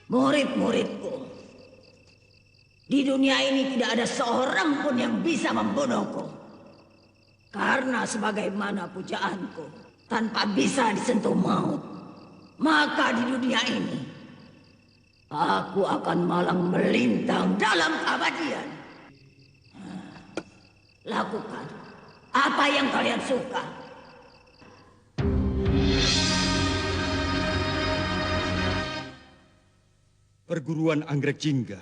Murid-muridku, di dunia ini tidak ada seorang pun yang bisa membunuhku. Karena sebagaimana pujaanku tanpa bisa disentuh maut, maka di dunia ini aku akan malang melintang dalam keabadian. Lakukan apa yang kalian suka. Perguruan Anggrek Jingga.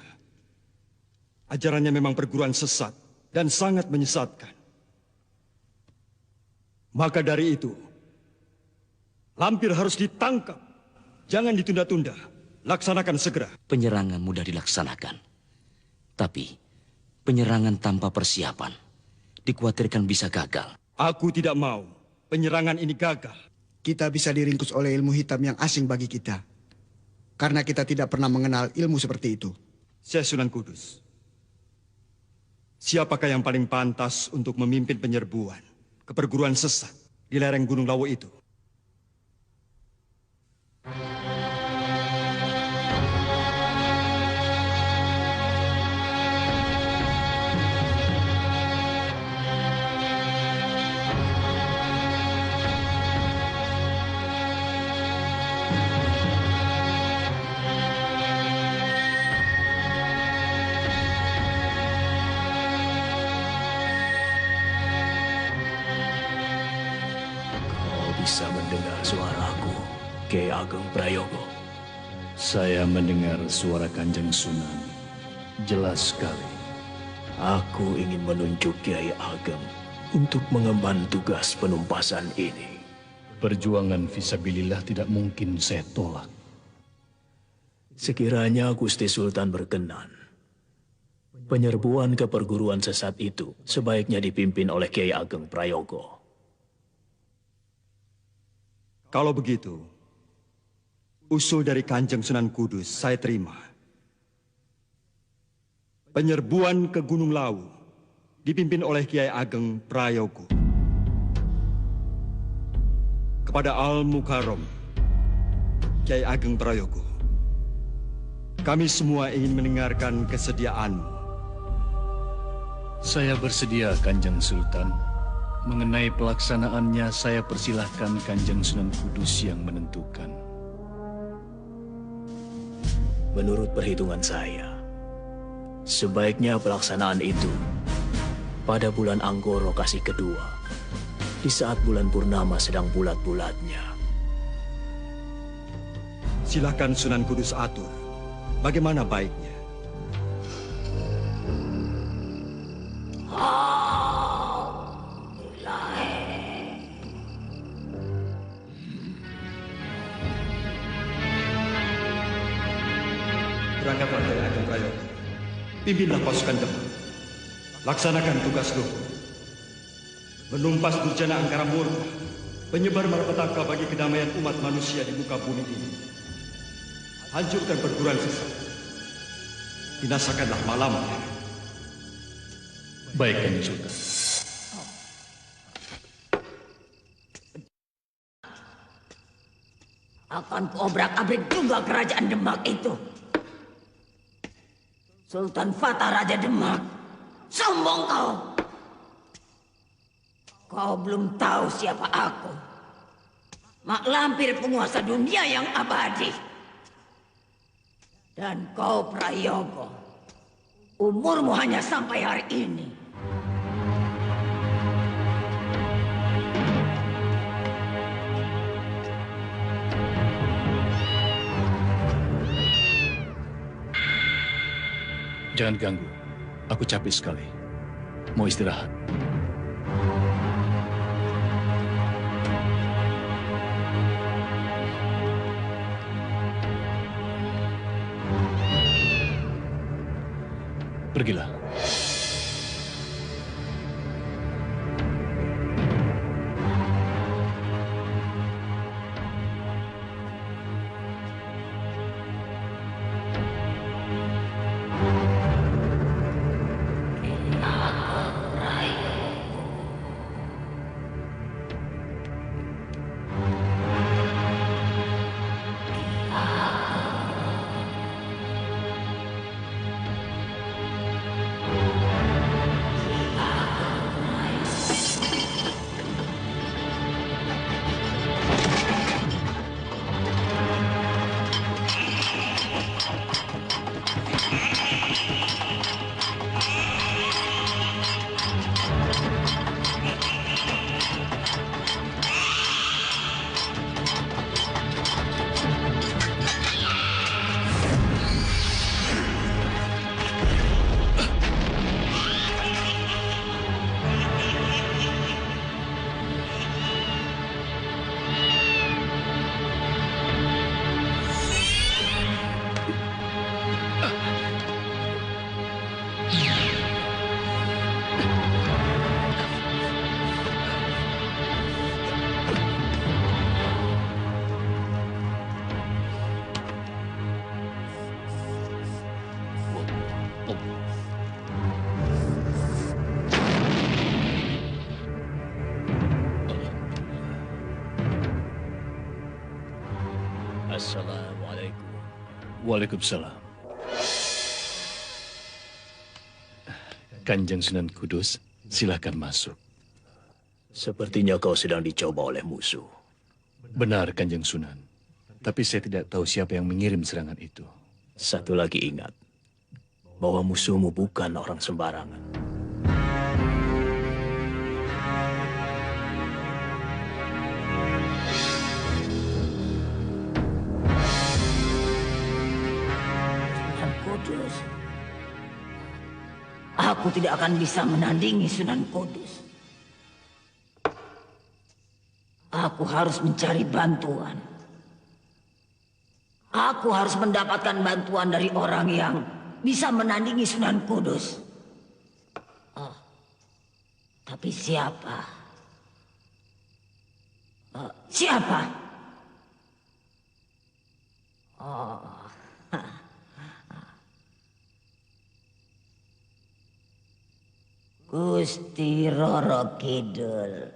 Ajarannya memang perguruan sesat dan sangat menyesatkan. Maka dari itu, lampir harus ditangkap. Jangan ditunda-tunda. Laksanakan segera. Penyerangan mudah dilaksanakan. Tapi, penyerangan tanpa persiapan dikhawatirkan bisa gagal. Aku tidak mau penyerangan ini gagal. Kita bisa diringkus oleh ilmu hitam yang asing bagi kita. Karena kita tidak pernah mengenal ilmu seperti itu. Syekh Sunan Kudus, siapakah yang paling pantas untuk memimpin penyerbuan ke perguruan sesat di lereng Gunung Lawu itu? Bisa mendengar suaraku, Kyai Ageng Prayogo. Saya mendengar suara Kanjeng Sunan. Jelas sekali. Aku ingin menunjuk Kyai Ageng untuk mengemban tugas penumpasan ini. Perjuangan fisabilillah tidak mungkin saya tolak. Sekiranya Gusti Sultan berkenan, penyerbuan ke perguruan sesat itu sebaiknya dipimpin oleh Kyai Ageng Prayogo. Kalau begitu, usul dari Kanjeng Sunan Kudus saya terima. Penyerbuan ke Gunung Lawu dipimpin oleh Kyai Ageng Prayogo. Kepada Al-Mukarram, Kyai Ageng Prayogo, kami semua ingin mendengarkan kesediaanmu. Saya bersedia, Kanjeng Sultan. Mengenai pelaksanaannya, saya persilahkan Kanjeng Sunan Kudus yang menentukan. Menurut perhitungan saya, sebaiknya pelaksanaan itu pada bulan Anggoro Kasih kedua, di saat bulan purnama sedang bulat-bulatnya. Silakan Sunan Kudus atur. Bagaimana baiknya? Berangkatlah Kyai Ageng Prayogo. Pimpinlah pasukan Demak. Laksanakan tugas luhur. Menumpas durjana angkara murka, penyebar malapetaka bagi kedamaian umat manusia di muka bumi ini. Hancurkan perguruan sesat. Binasakanlah malamnya. Baik, Kanjeng Sultan. Akan kuobrak-abrik juga kerajaan Demak itu. Sultan Fatah Raja Demak, sombong kau. Kau belum tahu siapa aku. Mak Lampir, penguasa dunia yang abadi. Dan kau Prayogo, umurmu hanya sampai hari ini. Jangan ganggu. Aku capek sekali. Mau istirahat. Pergilah. Assalamualaikum. Waalaikumsalam. Kanjeng Sunan Kudus, silakan masuk. Sepertinya kau sedang dicoba oleh musuh. Benar, Kanjeng Sunan. Tapi saya tidak tahu siapa yang mengirim serangan itu. Satu lagi ingat, bahwa musuhmu bukan orang sembarangan. Sunan Kudus. Aku tidak akan bisa menandingi Sunan Kudus. Aku harus mencari bantuan. Aku harus mendapatkan bantuan dari orang yang bisa menandingi Sunan Kudus. Oh, tapi siapa? Siapa? Oh, Gusti Roro Kidul.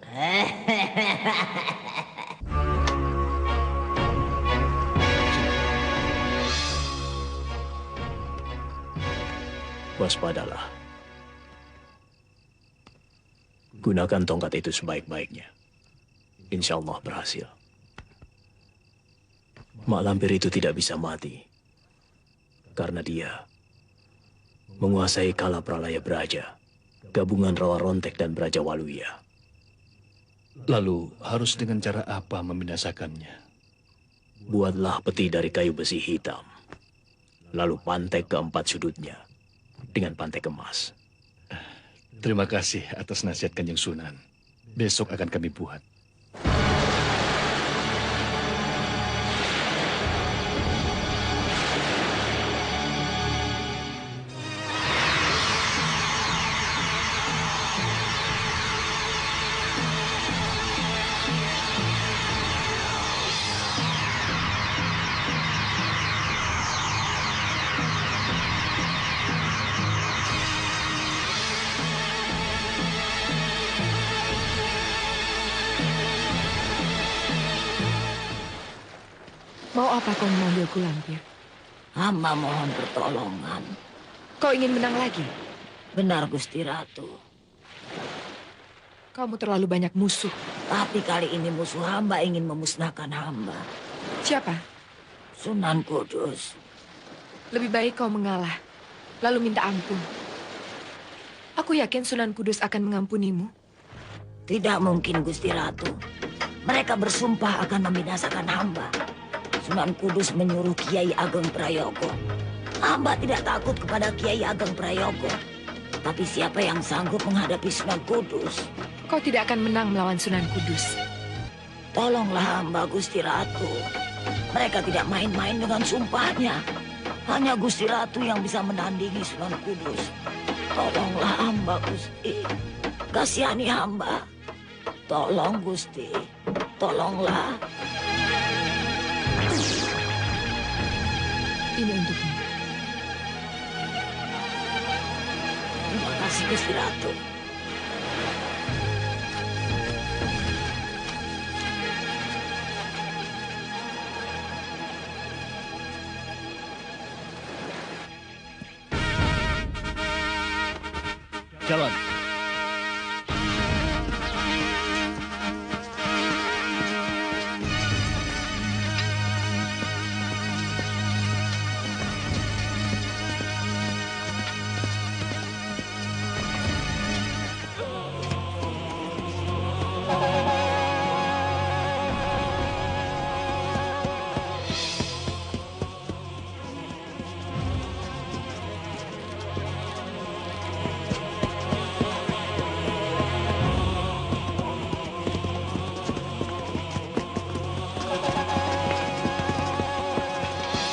Waspadalah. Gunakan tongkat itu sebaik-baiknya. Insya Allah berhasil. Mak Lampir itu tidak bisa mati. Karena dia menguasai Kala Pralaya Braja, gabungan Rawa Rontek dan Braja Waluya. Lalu harus dengan cara apa membinasakannya? Buatlah peti dari kayu besi hitam. Lalu pantek ke empat sudutnya dengan pantek emas. Terima kasih atas nasihat Kanjeng Sunan. Besok akan kami buat. Mau apa kau memanggilku, Lampir? Hamba mohon pertolongan. Kau ingin menang lagi? Benar, Gusti Ratu. Kamu terlalu banyak musuh. Tapi kali ini musuh hamba ingin memusnahkan hamba. Siapa? Sunan Kudus. Lebih baik kau mengalah, lalu minta ampun. Aku yakin Sunan Kudus akan mengampunimu. Tidak mungkin, Gusti Ratu. Mereka bersumpah akan membinasakan hamba. Sunan Kudus menyuruh Kiai Ageng Prayogo. Hamba tidak takut kepada Kiai Ageng Prayogo. Tapi siapa yang sanggup menghadapi Sunan Kudus? Kau tidak akan menang melawan Sunan Kudus. Tolonglah hamba, Gusti Ratu. Mereka tidak main-main dengan sumpahnya. Hanya Gusti Ratu yang bisa menandingi Sunan Kudus. Tolonglah hamba, Gusti. Kasihani hamba. Tolong, Gusti. Tolonglah. Ini untukmu. Terima kasih, Gusti Ratu. Jalan.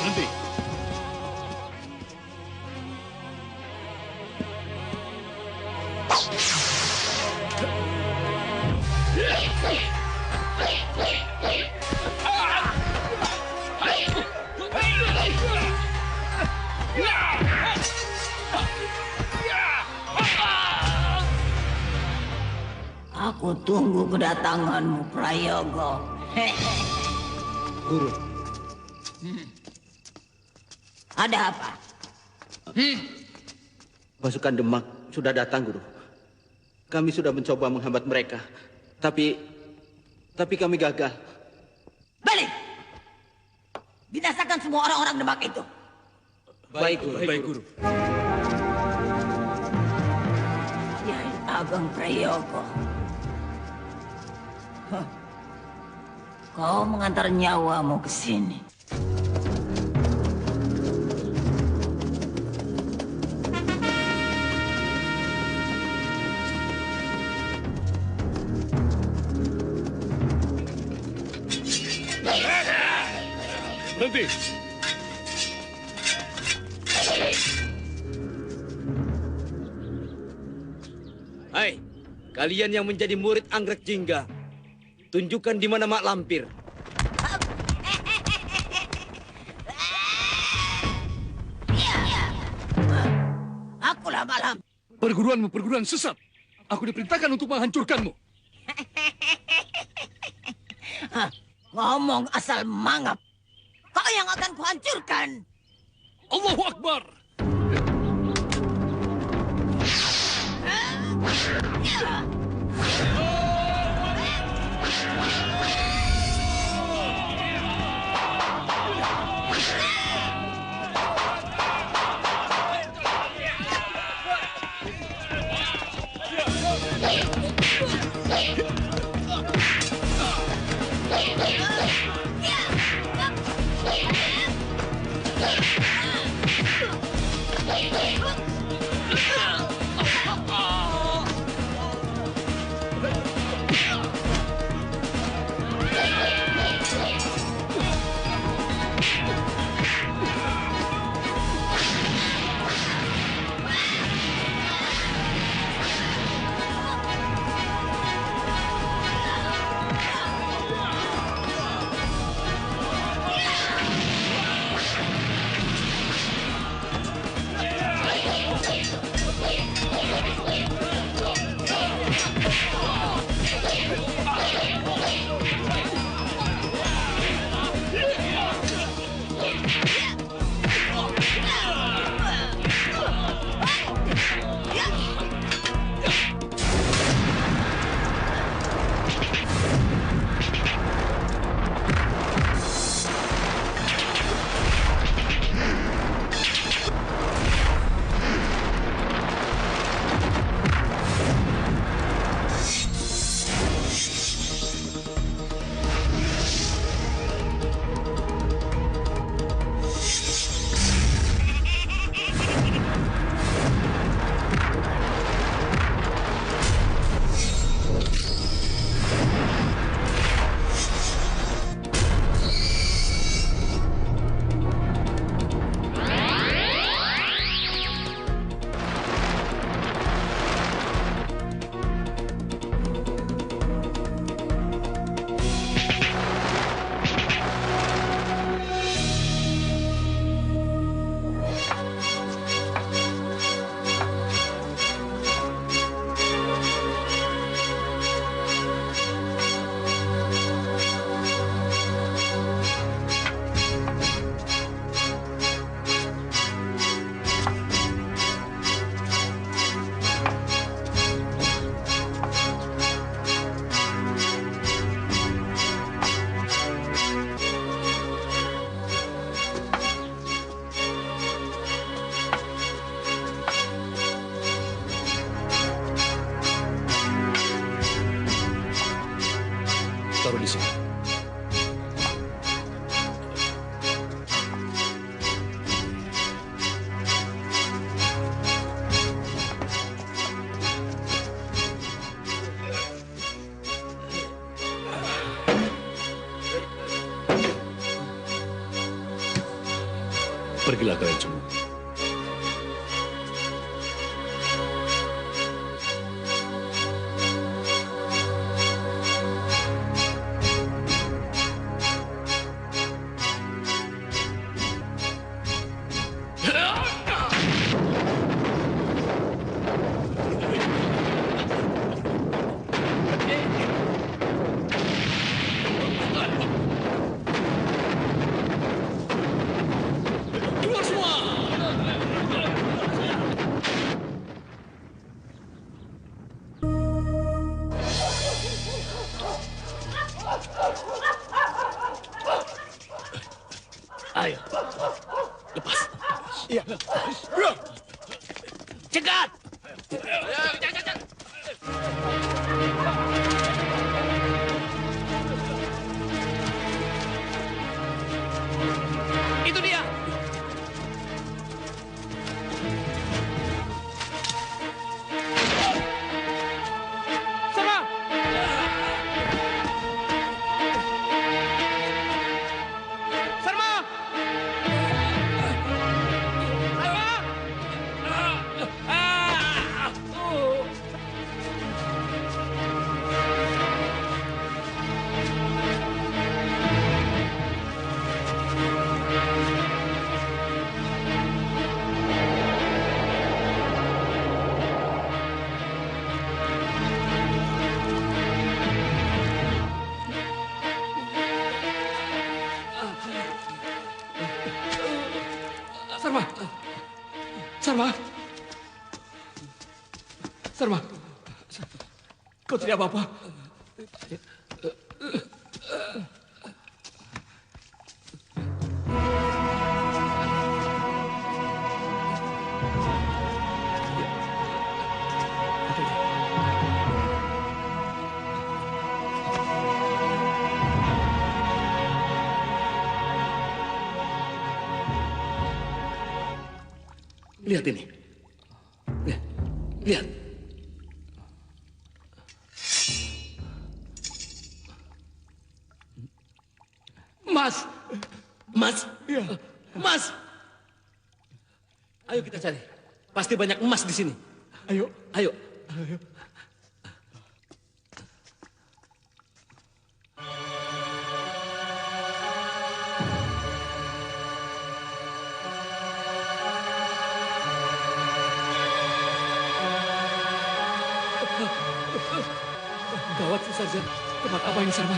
Berhenti. Aku tunggu kedatanganmu, Prayogo. Guru, Ada apa? Pasukan Demak sudah datang, Guru. Kami sudah mencoba menghambat mereka, tapi kami gagal. Balik! Binasakan semua orang-orang Demak itu. Baik, Guru. baik Guru. Nyai Ageng Prayogo. Hah. Kau mengantar nyawamu ke sini. Berhenti! Hai, kalian yang menjadi murid Anggrek Jingga, tunjukkan di mana Mak Lampir. Akulah malam. Perguruanmu perguruan sesat. Aku diperintahkan untuk menghancurkanmu. Ngomong asal mangap. Kau yang akan kuhancurkan. Allahu Akbar! Taruh di sini. Pergilah kalian semua. Lepas. Iya. Cegat! Itu dia! Sarma! Sarma! Sarma! Sarma! Sarma! Kau tidak apa-apa? Lihat ini. Lihat. Mas! Emas. Ya. Emas. Ayo kita cari. Pasti banyak emas di sini. Ayo. Ayo. Gawat, Sarjan. Tempat apa ini, Sarma?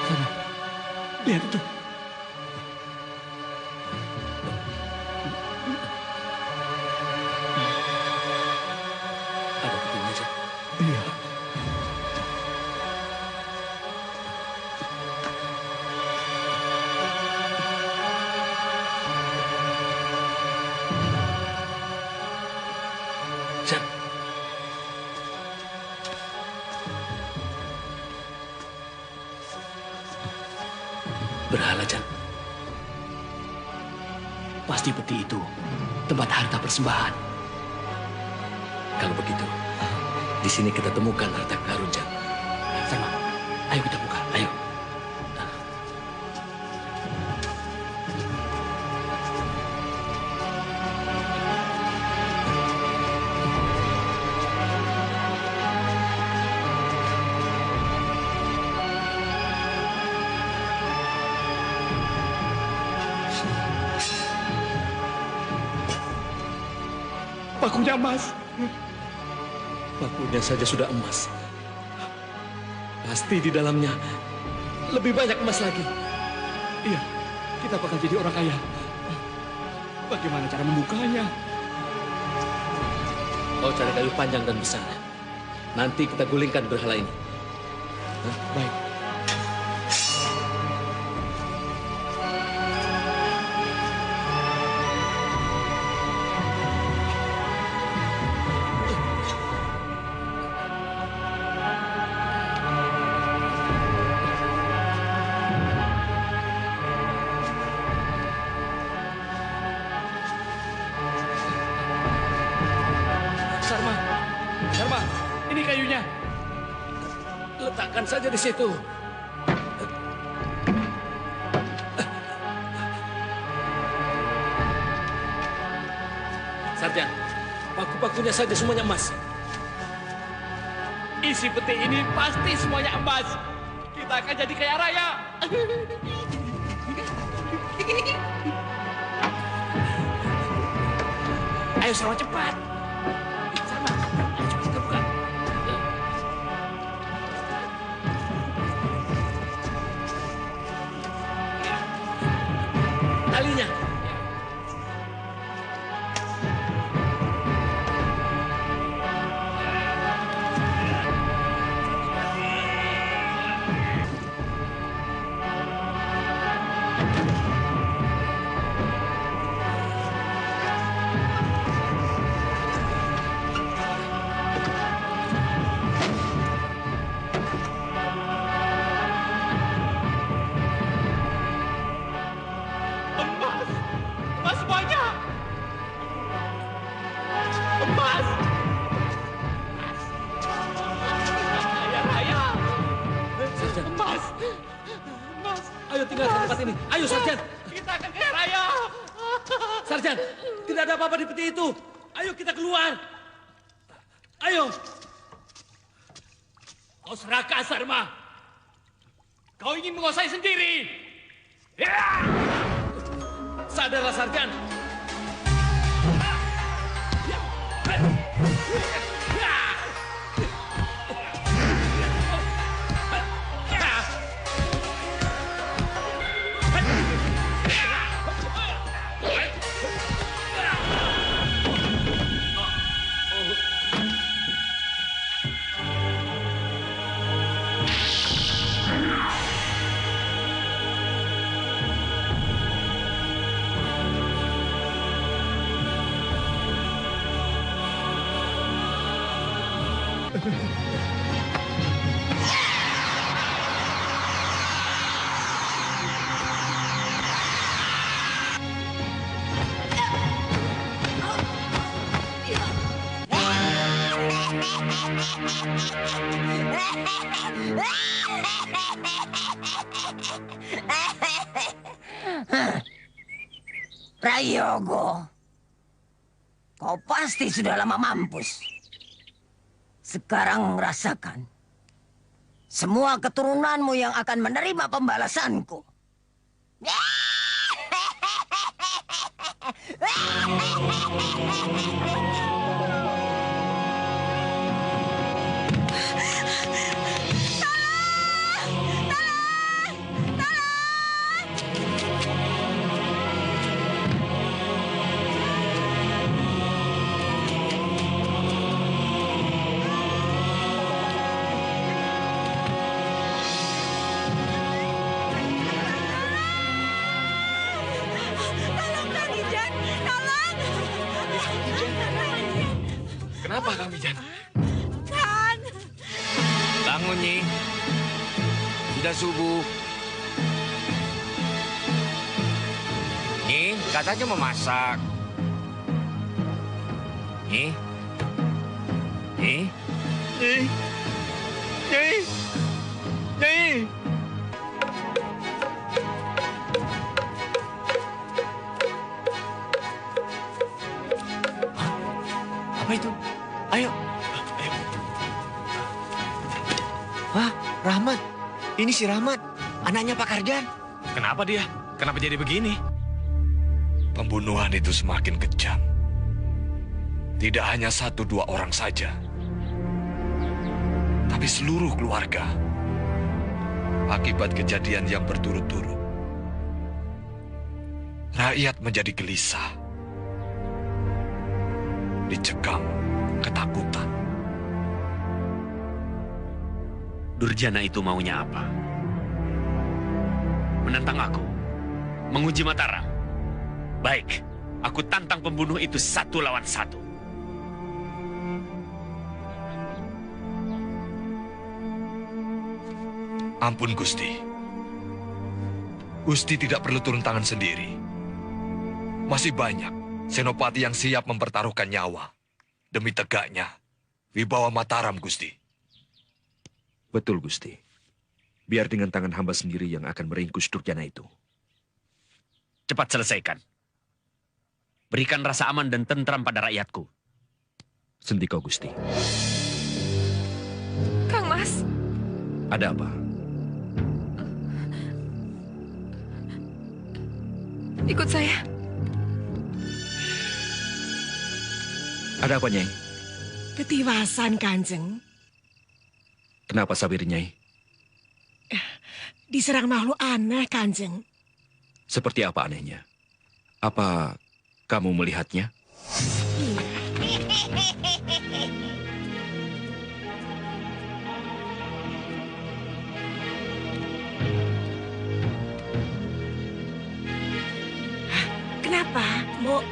Sarma, lihat itu. Ada petinya, Jan. Iya. Jan. Berhala, Jan. Pasti peti itu tempat harta persembahan. Kalau begitu, di sini kita temukan harta karun, Jan. Sama, ayo kita buka, ayo. Pakunya emas. Pakunya saja sudah emas. Pasti di dalamnya lebih banyak emas lagi. Iya, kita bakal jadi orang kaya. Bagaimana cara membukanya? Kau cari kayu panjang dan besar. Nanti kita gulingkan berhala ini. Baik. Sarma, ini kayunya. Letakkan saja di situ. Sarjan, paku-pakunya saja semuanya emas. Isi peti ini pasti semuanya emas. Kita akan jadi kaya raya. Ayo Sarma cepat. Sarma, ayo cepat kita buka. Talinya. semuanya. Emas. Raya, Raya. Sarjan. Emas. Emas. Ayo tinggalkan tempat ini. Ayo, Sarjan. Kita akan kaya raya. Sarjan, tidak ada apa-apa di peti itu. Ayo kita keluar. Ayo. Kau serakah, Sarma. Kau ingin menguasai sendiri. Ya! Sadarlah, Sarjan. Prayogo, kau pasti sudah lama mampus. Sekarang rasakan. Semua keturunanmu yang akan menerima pembalasanku. Kenapa Kang Mijan? Kan? Bangun, Nyi. Sudah subuh. Nyi, katanya mau masak. Nyi? Nyi? Nyi? Nyi? Nyi? Apa itu? Ayo. Ayo. Wah, Rahmat. Ini si Rahmat, anaknya Pak Karjan. Kenapa dia? Kenapa jadi begini? Pembunuhan itu semakin kejam. Tidak hanya 1-2 orang saja, tapi seluruh keluarga. Akibat kejadian yang berturut-turut, rakyat menjadi gelisah, dicekam ketakutan. Durjana itu maunya apa? Menentang aku? Menguji Mataram? Baik, aku tantang pembunuh itu 1 lawan 1. Ampun Gusti. Gusti tidak perlu turun tangan sendiri. Masih banyak senopati yang siap mempertaruhkan nyawa demi tegaknya wibawa Mataram, Gusti. Betul, Gusti. Biar dengan tangan hamba sendiri yang akan meringkus Durjana itu. Cepat selesaikan. Berikan rasa aman dan tentram pada rakyatku. Sendika, Gusti. Kang Mas. Ada apa? Ikut saya. Ada apa, Nyai? Ketiwasan, Kanjeng. Kenapa Sabir, Nyai? Diserang makhluk aneh, Kanjeng. Seperti apa anehnya? Apa kamu melihatnya? Kenapa, Mbok?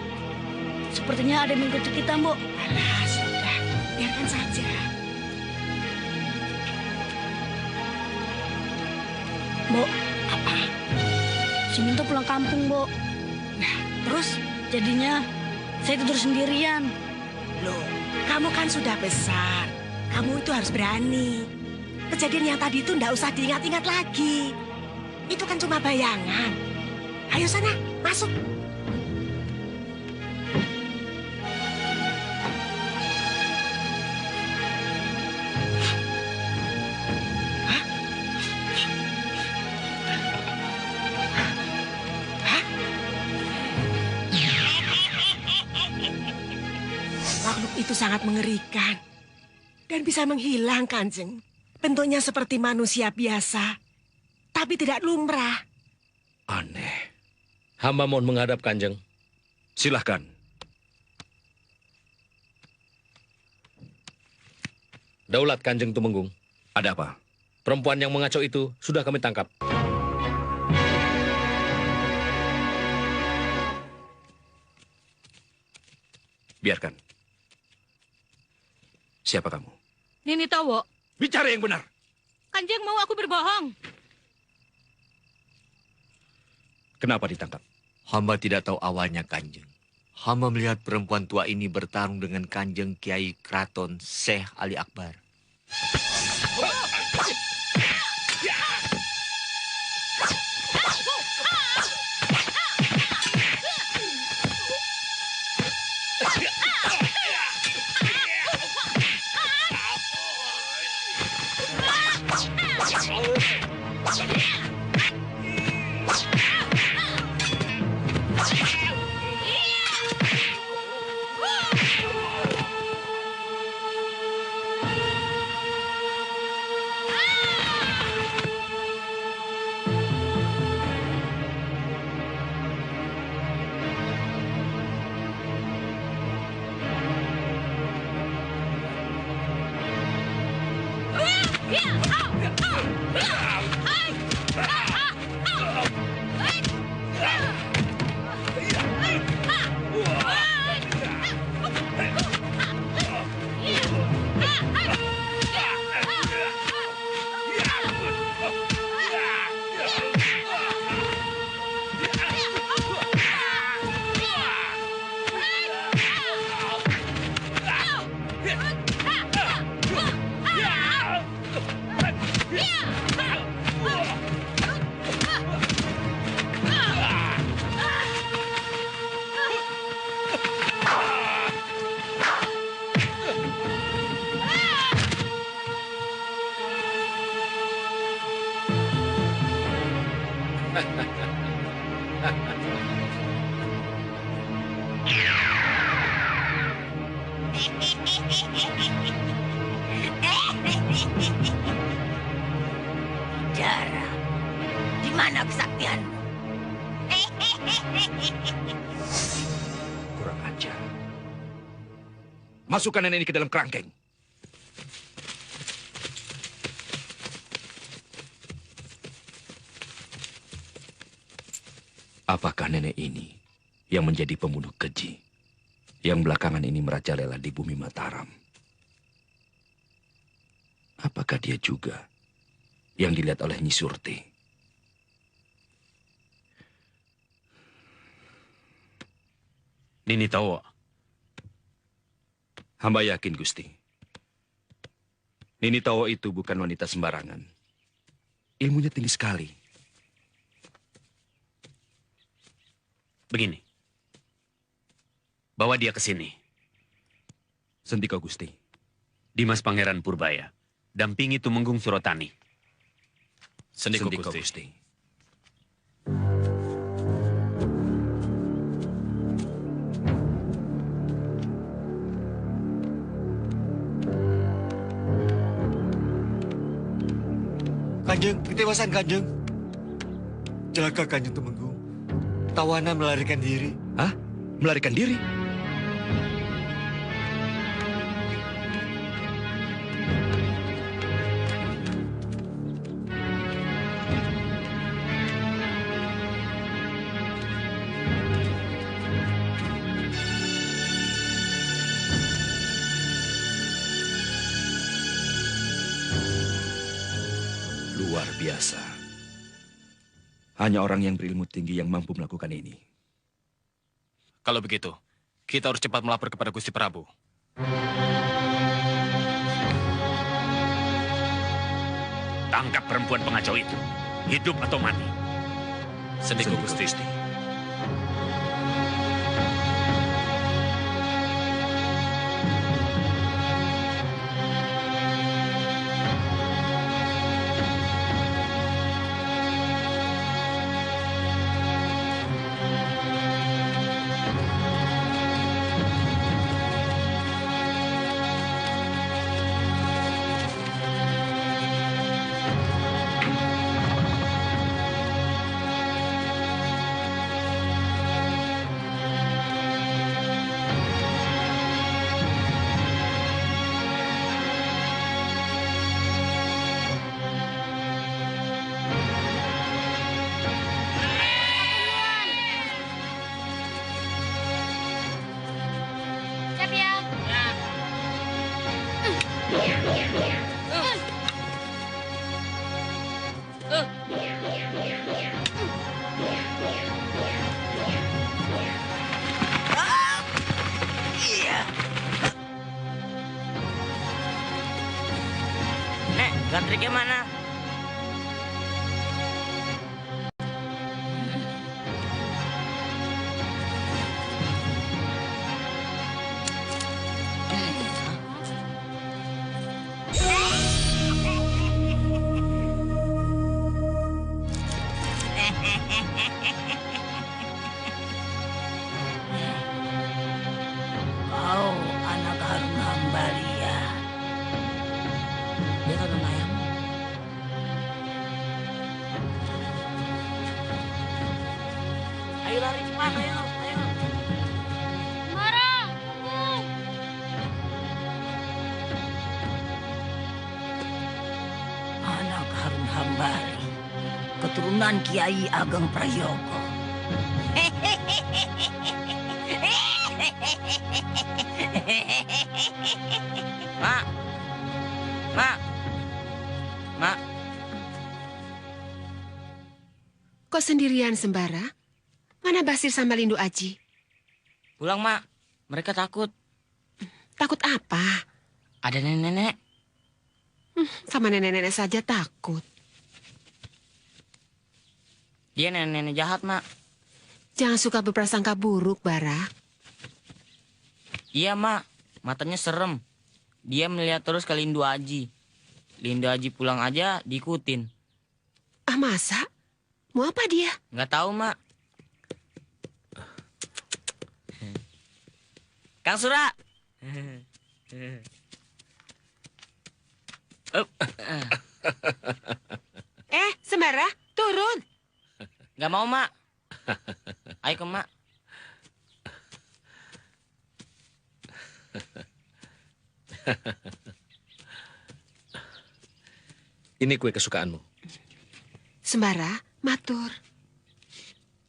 Sepertinya ada yang mengikuti kita, Mbok. Alah, sudah. Biarkan saja. Mbok, Apa? si Minto pulang kampung, Mbok. Nah, terus? Jadinya saya tidur sendirian. Loh, kamu kan sudah besar. Kamu itu harus berani. Kejadian yang tadi itu ndak usah diingat-ingat lagi. Itu kan cuma bayangan. Ayo sana, masuk. Makhluk itu sangat mengerikan dan bisa menghilang, Kanjeng. Bentuknya seperti manusia biasa, tapi tidak lumrah. Aneh. Hamba mohon menghadap Kanjeng. Silahkan. Daulat Kanjeng Tumenggung. Ada apa? Perempuan yang mengacau itu sudah kami tangkap. Biarkan. Siapa kamu? Nini Tawo. Bicara yang benar. Kanjeng mau aku berbohong. Kenapa ditangkap? Hamba tidak tahu awalnya, Kanjeng. Hamba melihat perempuan tua ini bertarung dengan Kanjeng Kiai Kraton Syekh Ali Akbar. Jara, di mana kesaktianmu? Kurang ajar. Masukkan nenek ini ke dalam kerangkeng. Apakah nenek ini yang menjadi pembunuh keji, yang belakangan ini merajalela di bumi Mataram? Apakah dia juga yang dilihat oleh Nyi Surti? Nini Tawo. Hamba yakin, Gusti. Nini Tawo itu bukan wanita sembarangan. Ilmunya tinggi sekali. Begini. Bawa dia ke sini. Sendika, Gusti. Dimas Pangeran Purbaya. Dampingi Tumenggung Surotani. Sendika, Gusti. Kanjeng, ketewasan Kanjeng. Celaka Kanjeng Tumenggung. Tawanan melarikan diri. Hah? Melarikan diri? Luar biasa. Hanya orang yang berilmu tinggi yang mampu melakukan ini. Kalau begitu, kita harus cepat melapor kepada Gusti Prabu. Tangkap perempuan pengacau itu. Hidup atau mati. Sendiku Gusti. Nek, gantriknya mana? Kau anak Harun Hambalia. Dia kan ayam. Ayo lari cepat, ayo. Mara, tunggu. Anak Harun Hambali, keturunan Kiai Ageng Prayogo. Mak. Mak. Mak. Kok sendirian, Sembara? Mana Basir sama Lindu Aji? Pulang, Mak. Mereka takut. Takut apa? Ada nenek-nenek. Sama nenek-nenek saja takut. Dia nenek-nenek jahat, Mak. Jangan suka berprasangka buruk, Bara. Iya, Mak. Matanya serem. Dia melihat terus ke Lindu Aji. Lindu Aji pulang aja diikutin. Ah, masa? Mau apa dia? Nggak tahu, Mak. Kang Sura. Sembara, turun. Nggak mau, Mak. Ayo ke Mak. Ini kue kesukaanmu. Sembara, matur.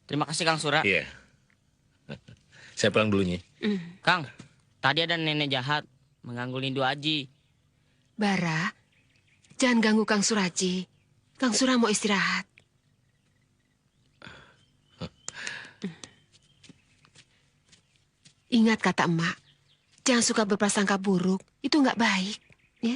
Terima kasih, Kang Sura. Iya. Saya pulang dulu, Nyi. Kang, tadi ada nenek jahat mengganggu Lindu Aji. Bara, jangan ganggu Kang Suraji. Kang Sura mau istirahat. Ingat kata emak, jangan suka berprasangka buruk. Itu nggak baik, ya.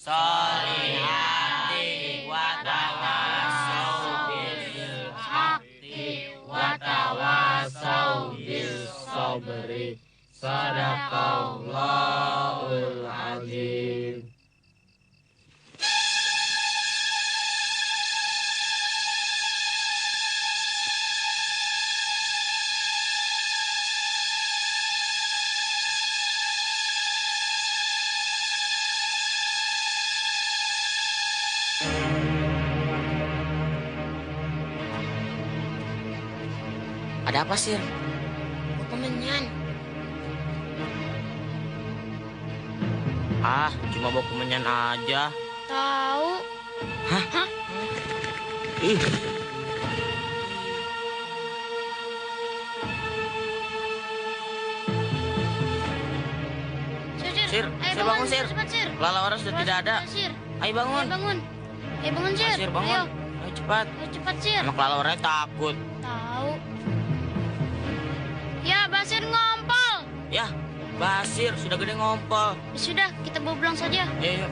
Solihati watawasau bil hakti watawasau bil sabri. Sadaqallahul azim. Ada apa, Sir? Kemenyan. Ah, cuma bawa kemenyan aja. Tahu. Hah? Ih. Sir, Ayo bangun, Sir. Cepat, Sir. Kelelawar sudah tidak ada. Sir. Ayo bangun. Ayo bangun. Ayo bangun, Sir. Sir, bangun. Ayo. Ayo cepat. Ayo cepat, Sir. Sama kelelawarnya takut. Tahu. Ya, Basir ngompol. Ya, Basir sudah gede ngompol. Sudah, kita bawa pulang saja. Iya.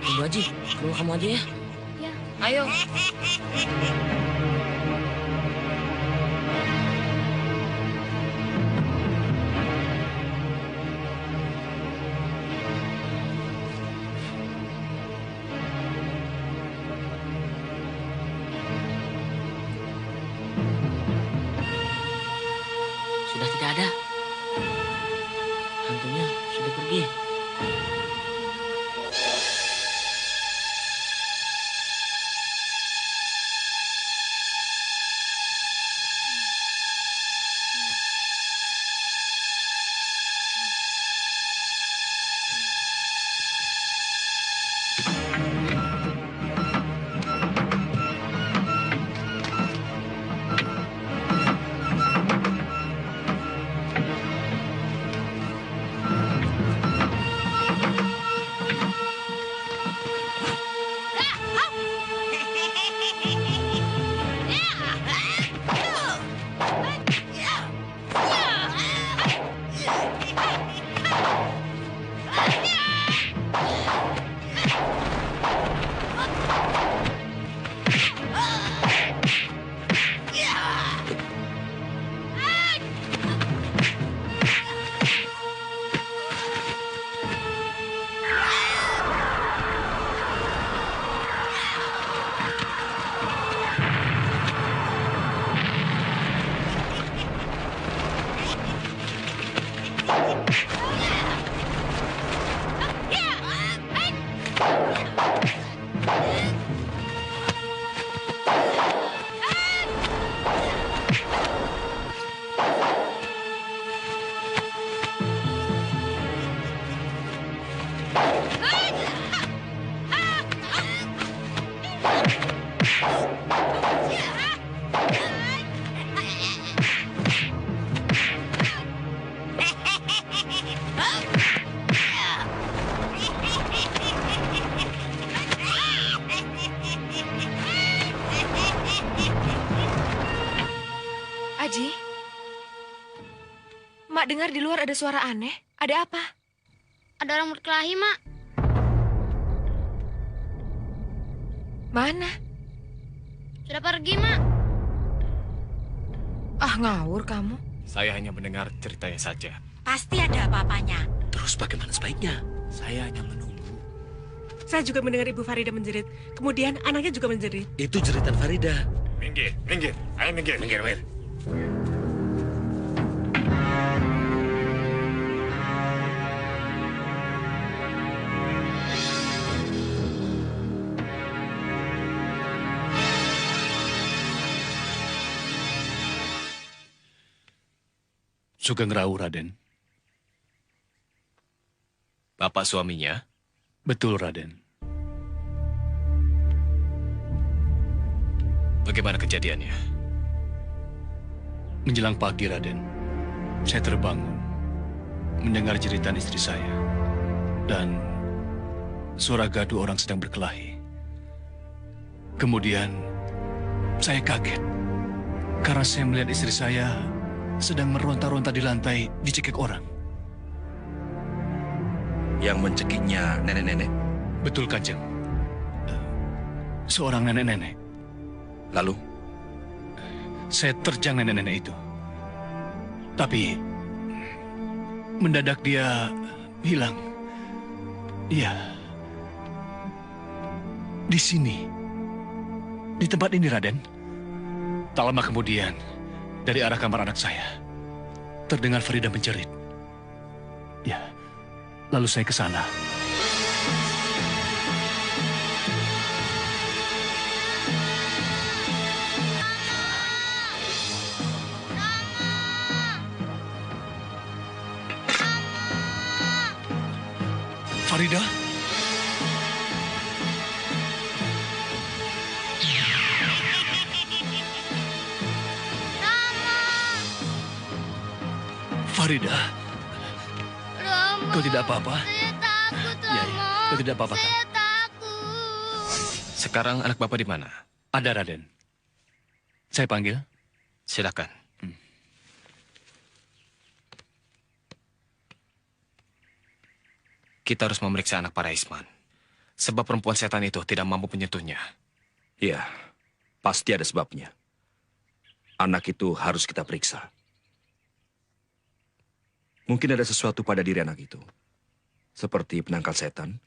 Ibu Haji, keluar kamu aja ya. Ya. Ayo. Sudah tidak ada. Hantunya sudah pergi. Aji, Mak dengar di luar ada suara aneh. Ada apa? Ada orang berkelahi, Mak. Mana? Sudah pergi, Mak. Ah, ngawur kamu. Saya hanya mendengar ceritanya saja. Pasti ada apa-apanya. Terus bagaimana sebaiknya? Saya hanya menunggu. Saya juga mendengar Ibu Farida menjerit. Kemudian anaknya juga menjerit. Itu jeritan Farida. Minggir, minggir. Ayo minggir. Minggir, minggir. Sugeng Rawu, Raden. Bapak suaminya? Betul, Raden. Bagaimana kejadiannya? Menjelang pagi, Raden, saya terbangun, mendengar jeritan istri saya, dan suara gaduh orang sedang berkelahi. Kemudian, saya kaget, karena saya melihat istri saya sedang meronta-ronta di lantai, dicekik orang. Yang mencekiknya nenek-nenek? Betul, Kanjeng. Seorang nenek-nenek. Lalu? Saya terjang nenek-nenek itu. Tapi, mendadak dia hilang. Iya. Di sini. Di tempat ini, Raden. Tak lama kemudian, dari arah kamar anak saya, terdengar Farida menjerit. Lalu saya ke sana. Farida? Farida, kau tidak apa-apa? Saya takut, Rama. Ya, kau tidak apa-apa kan? Saya takut. Sekarang anak Bapak di mana? Ada, Raden. Saya panggil. Silakan. Kita harus memeriksa anak para Isman. Sebab perempuan setan itu tidak mampu menyentuhnya. Iya, pasti ada sebabnya. Anak itu harus kita periksa. Mungkin ada sesuatu pada diri anak itu. Seperti penangkal setan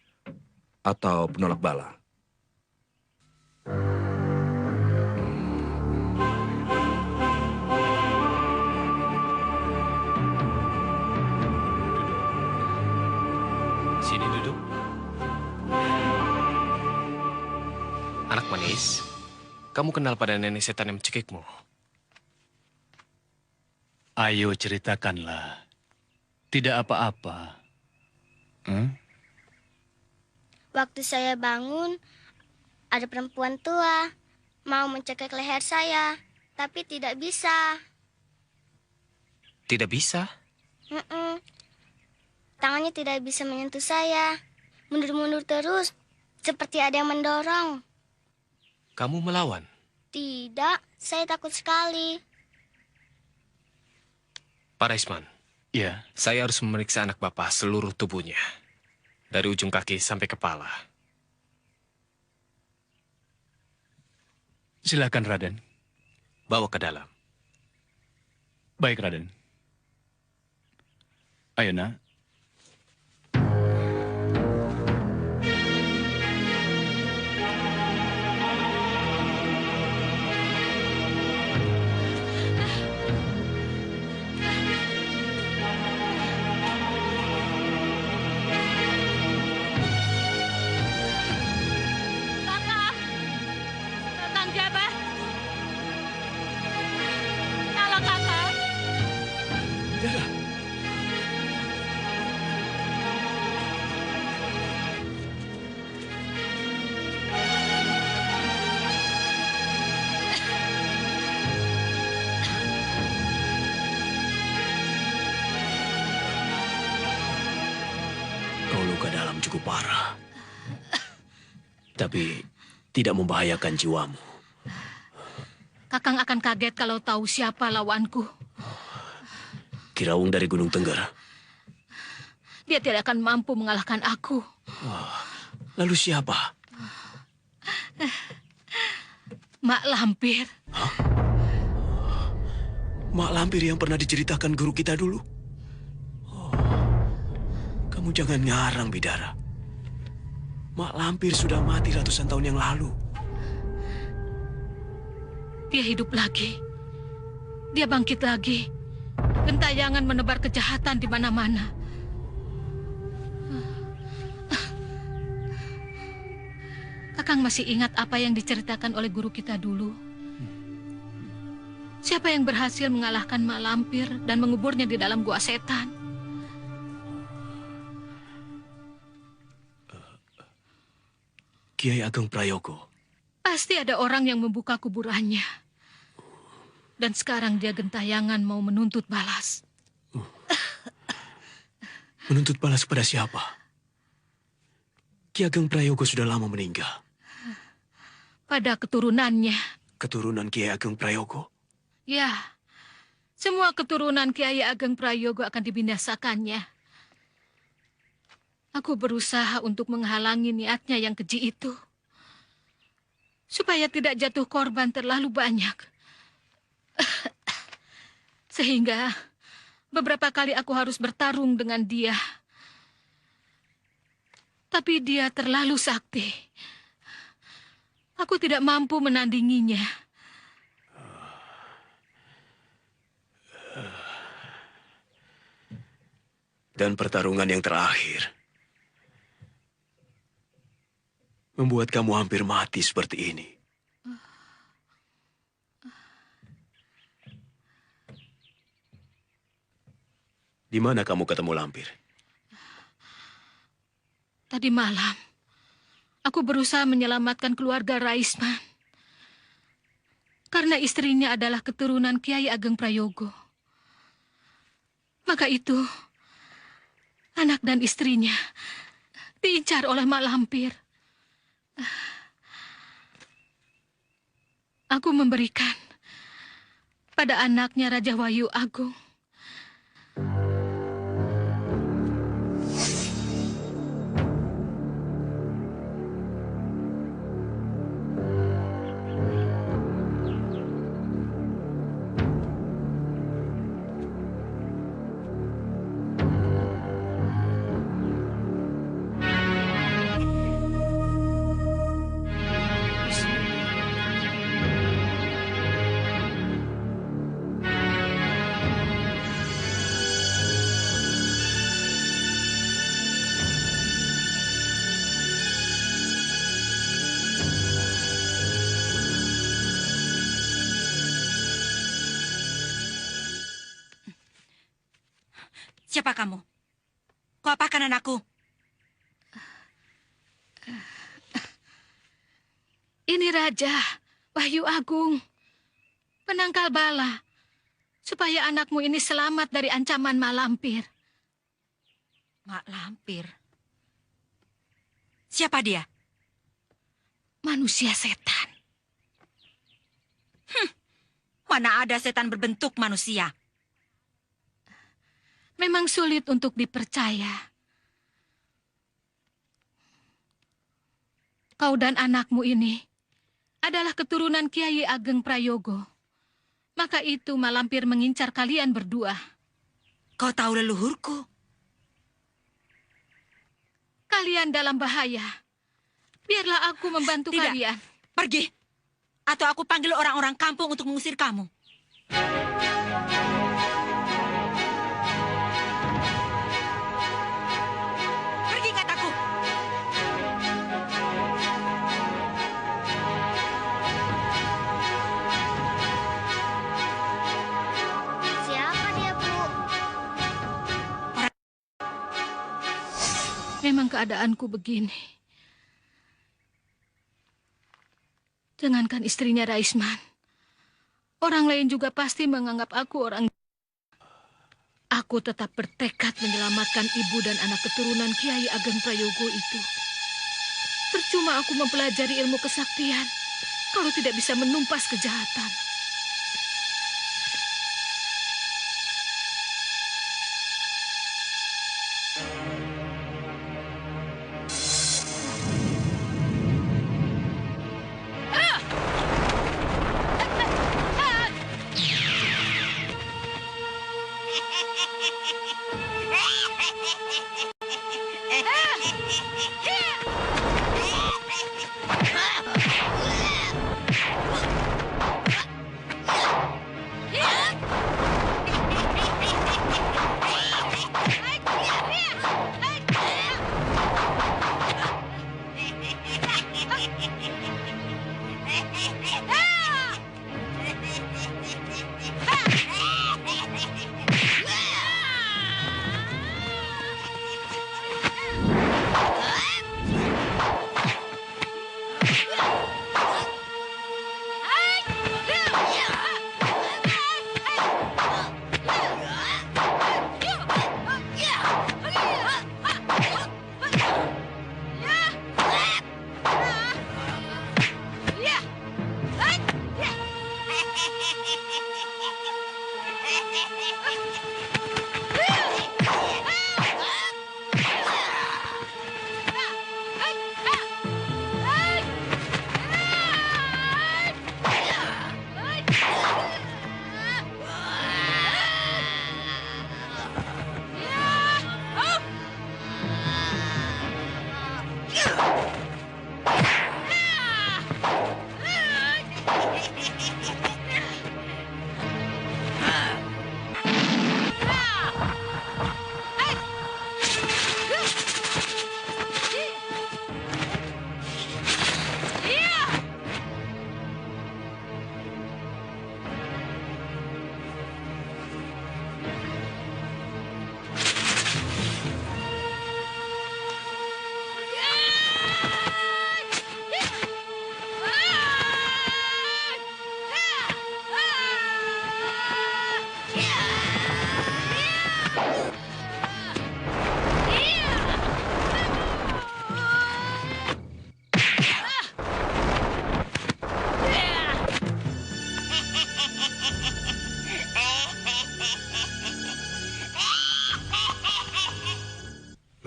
atau penolak bala. Sini duduk. Anak manis, kamu kenal pada nenek setan yang mencekikmu? Ayo ceritakanlah. Tidak apa-apa. Waktu saya bangun, ada perempuan tua mau mencekik leher saya, tapi tidak bisa. Tidak bisa? Tangannya tidak bisa menyentuh saya. Mundur-mundur terus, seperti ada yang mendorong. Kamu melawan? Tidak, saya takut sekali. Para Isman. Ya. Saya harus memeriksa anak Bapak seluruh tubuhnya. Dari ujung kaki sampai kepala. Silakan, Raden. Bawa ke dalam. Baik, Raden. Ayo, nak. cukup parah. Tapi tidak membahayakan jiwamu. Kakang akan kaget kalau tahu siapa lawanku. Kirawung dari Gunung Tengger. Dia tidak akan mampu mengalahkan aku. Lalu siapa? Mak Lampir. Hah? Mak Lampir yang pernah diceritakan guru kita dulu? Kamu jangan ngarang, Bidara. Mak Lampir sudah mati ratusan tahun yang lalu. Dia hidup lagi. Dia bangkit lagi. Gentayangan menebar kejahatan di mana-mana. Kakang masih ingat apa yang diceritakan oleh guru kita dulu? Siapa yang berhasil mengalahkan Mak Lampir dan menguburnya di dalam gua setan? Kiai Ageng Prayogo. Pasti ada orang yang membuka kuburannya. Dan sekarang dia gentayangan mau menuntut balas. Menuntut balas kepada siapa? Ki Ageng Prayogo sudah lama meninggal. Pada keturunannya. Keturunan Kiai Ageng Prayogo? Ya, semua keturunan Kiai Ageng Prayogo akan dibinasakannya. Aku berusaha untuk menghalangi niatnya yang keji itu. Supaya tidak jatuh korban terlalu banyak. Sehingga beberapa kali aku harus bertarung dengan dia. Tapi dia terlalu sakti. Aku tidak mampu menandinginya. Dan pertarungan yang terakhir membuat kamu hampir mati seperti ini. Di mana kamu ketemu lampir? Tadi malam, aku berusaha menyelamatkan keluarga Raisman. Karena istrinya adalah keturunan Kiai Ageng Prayogo. Maka itu, anak dan istrinya diincar oleh Mak Lampir. Aku memberikan pada anaknya Raja Wahyu Agung. Siapa kamu? Kau apakan anakku? Ini Raja Wahyu Agung, penangkal bala, supaya anakmu ini selamat dari ancaman Mak Lampir. Mak Lampir? Siapa dia? Manusia setan. Mana ada setan berbentuk manusia? Memang sulit untuk dipercaya. Kau dan anakmu ini adalah keturunan Kiai Ageng Prayogo. Maka itu Mak Lampir mengincar kalian berdua. Kau tahu leluhurku? Kalian dalam bahaya. Biarlah aku membantu kalian. Pergi. Atau aku panggil orang-orang kampung untuk mengusir kamu. Memang keadaanku begini. Jangankan istrinya Raisman, orang lain juga pasti menganggap aku orang. Aku tetap bertekad menyelamatkan ibu dan anak keturunan Kiai Ageng Prayogo itu. Percuma aku mempelajari ilmu kesaktian kalau tidak bisa menumpas kejahatan.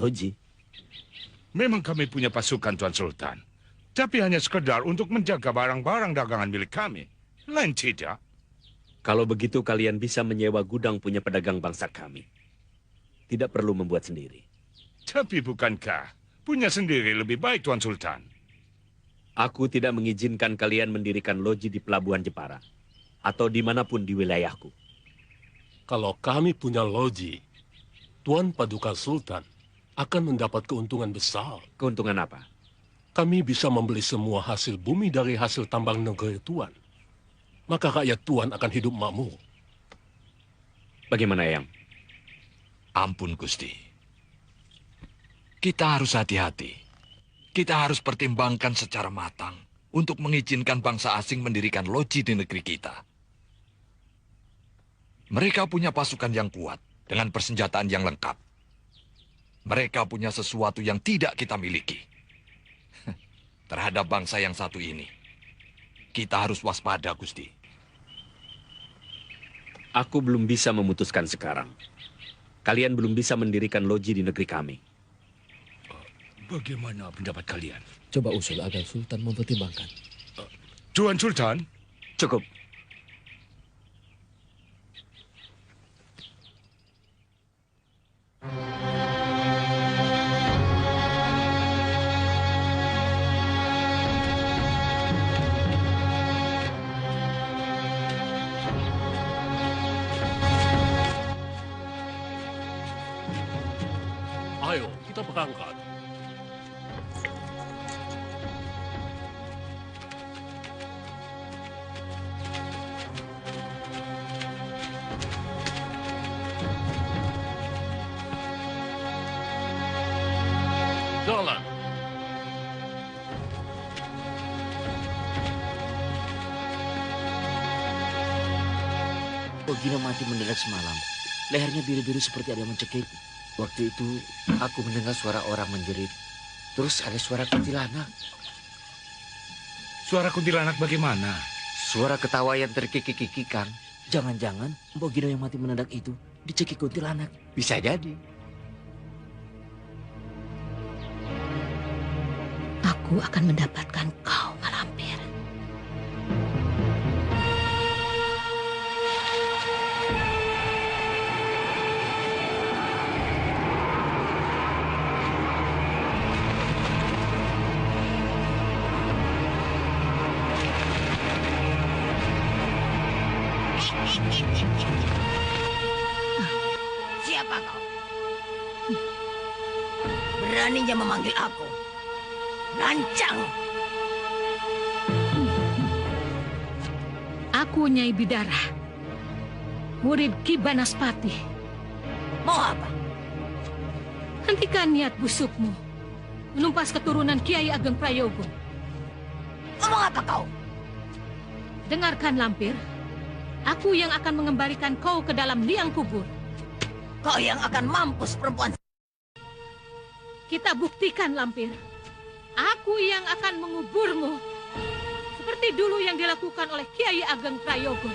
Loji. Memang kami punya pasukan, Tuan Sultan. Tapi hanya sekedar untuk menjaga barang-barang dagangan milik kami. Lain tidak. Kalau begitu kalian bisa menyewa gudang punya pedagang bangsa kami. Tidak perlu membuat sendiri. Tapi bukankah punya sendiri lebih baik, Tuan Sultan? Aku tidak mengizinkan kalian mendirikan loji di Pelabuhan Jepara. Atau dimanapun di wilayahku. Kalau kami punya loji, Tuan Paduka Sultan akan mendapat keuntungan besar. Keuntungan apa? Kami bisa membeli semua hasil bumi dari hasil tambang negeri Tuan. Maka rakyat Tuan akan hidup makmur. Bagaimana, Eyang? Ampun, Gusti. Kita harus hati-hati. Kita harus pertimbangkan secara matang untuk mengizinkan bangsa asing mendirikan loji di negeri kita. Mereka punya pasukan yang kuat dengan persenjataan yang lengkap. Mereka punya sesuatu yang tidak kita miliki. Terhadap bangsa yang satu ini, kita harus waspada, Gusti. Aku belum bisa memutuskan sekarang. Kalian belum bisa mendirikan loji di negeri kami. Bagaimana pendapat kalian? Coba usul agar Sultan mempertimbangkan. Tuan Sultan? Cukup. Ayo, kita berangkat. Jalan. Ogino mati mendadak semalam. Lehernya biru-biru seperti ada yang mencekik. Waktu itu aku mendengar suara orang menjerit. Terus ada suara kuntilanak. Suara kuntilanak bagaimana? Suara ketawa yang terkikik-kikik, Kang. Jangan-jangan Mbok Gino yang mati mendadak itu dicekik kuntilanak. Bisa jadi. Aku akan mendapatkan kau, Malampir. Siapa kau? Beraninya memanggil aku. Lancang. Aku Nyai Bidara, murid Ki Banaspati. Mau apa? Hentikan niat busukmu, menumpas keturunan Kiai Ageng Prayogo. Ngomong apa kau? Dengarkan, Lampir. Aku yang akan mengembalikan kau ke dalam liang kubur. Kau yang akan mampus, perempuan. Kita buktikan, Lampir. Aku yang akan menguburmu. Seperti dulu yang dilakukan oleh Kiai Ageng Prayogo.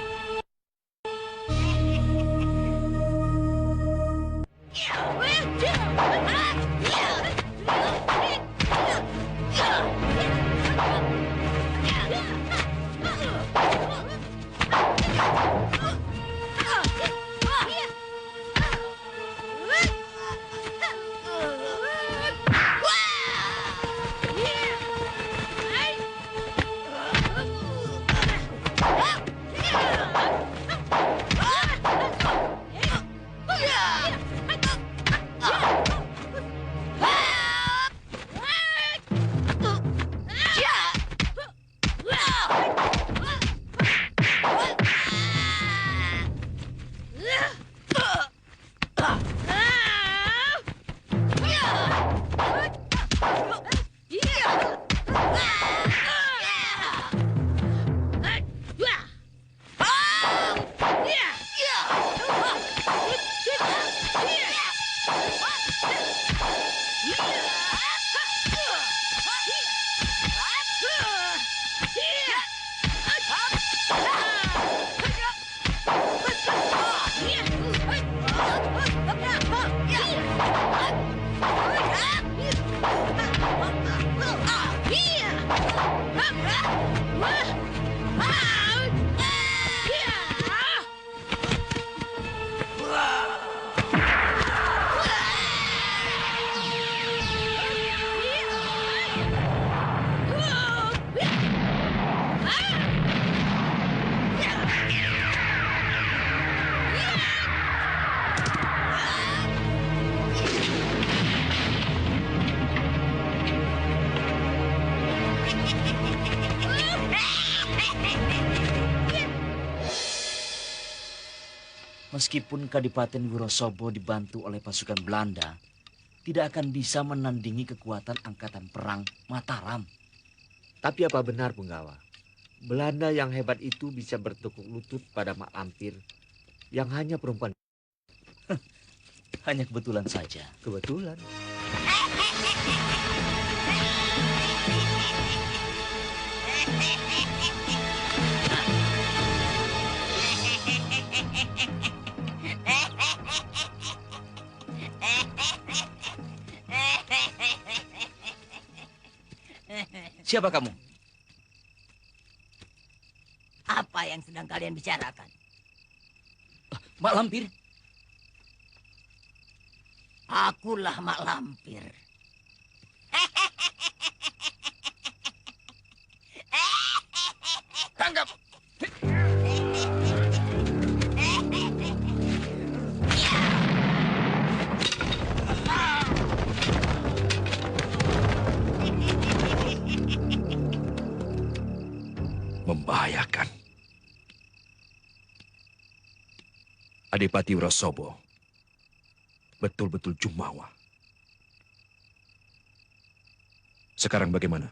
Meskipun Kadipaten Wonosobo dibantu oleh pasukan Belanda, tidak akan bisa menandingi kekuatan angkatan perang Mataram. Tapi apa benar, Punggawa? Belanda yang hebat itu bisa bertekuk lutut pada Mak Lampir yang hanya perempuan. Hanya kebetulan saja. Kebetulan. Siapa kamu? Apa yang sedang kalian bicarakan? Mak Lampir. Akulah Mak Lampir. Tangkap! Membahayakan. Adipati Wonosobo betul-betul jumawa. Sekarang bagaimana?